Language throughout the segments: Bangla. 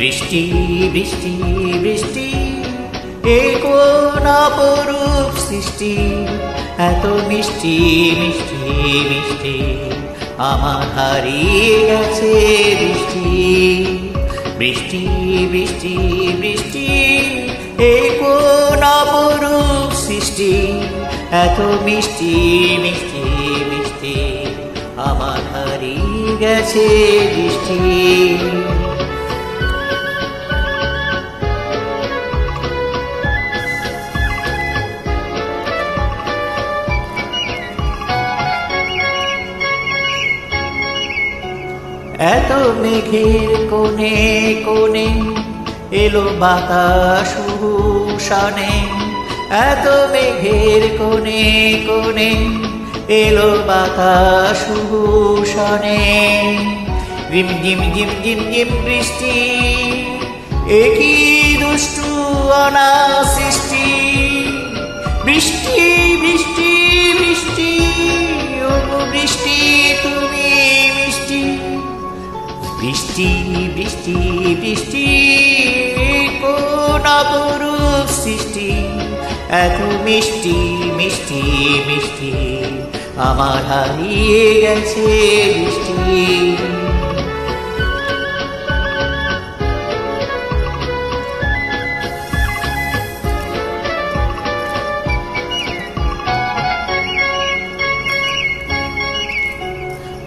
বৃষ্টি বৃষ্টি বৃষ্টি এ কোন অপরূপ সৃষ্টি, এত মিষ্টি মিষ্টি মিষ্টি আমার হারিয়ে গেছে বৃষ্টি। বৃষ্টি বৃষ্টি বৃষ্টি এ কোন অপরূপ সৃষ্টি, এত মিষ্টি মিষ্টি মিষ্টি আমার হারিয়ে গেছে বৃষ্টি। এত মেঘের কোণে কোণে এলো বাতাস শানে, এত মেঘের কোণে কোণে এলো বাতাস শানে। রিম ঝিম ঝিম ঝিম ঝিম বৃষ্টি, একই দুষ্টু অনাসৃষ্টি। বৃষ্টি বৃষ্টি বৃষ্টি ও বৃষ্টি তুমি মিষ্টি। বৃষ্টি বৃষ্টি বৃষ্টি কোন অপরূপ সৃষ্টি, এত মিষ্টি মিষ্টি মিষ্টি আমার হারিয়ে গেছে বৃষ্টি।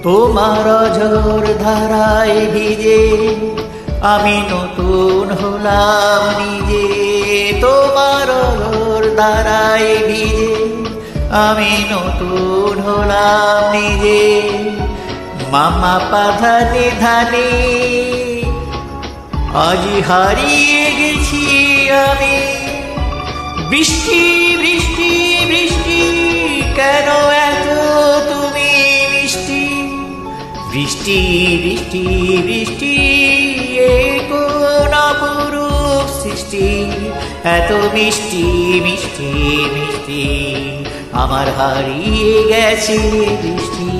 তোমার ঝড় ধারায় ভিজে আমি নতুন হলাম নিজে। তোমার ঝড় ধারায় ভিজে আমি নতুন হলাম নিজে। মামা পাধানে ধানে আজ হারিয়ে গেছি আমি। বৃষ্টি বৃষ্টি বৃষ্টি কেন এত তুমি মিষ্টি। বৃষ্টি বৃষ্টি বৃষ্টি এ কোন অপরূপ সৃষ্টি, এত মিষ্টি মিষ্টি মিষ্টি আমার হারিয়ে গেছে বৃষ্টি।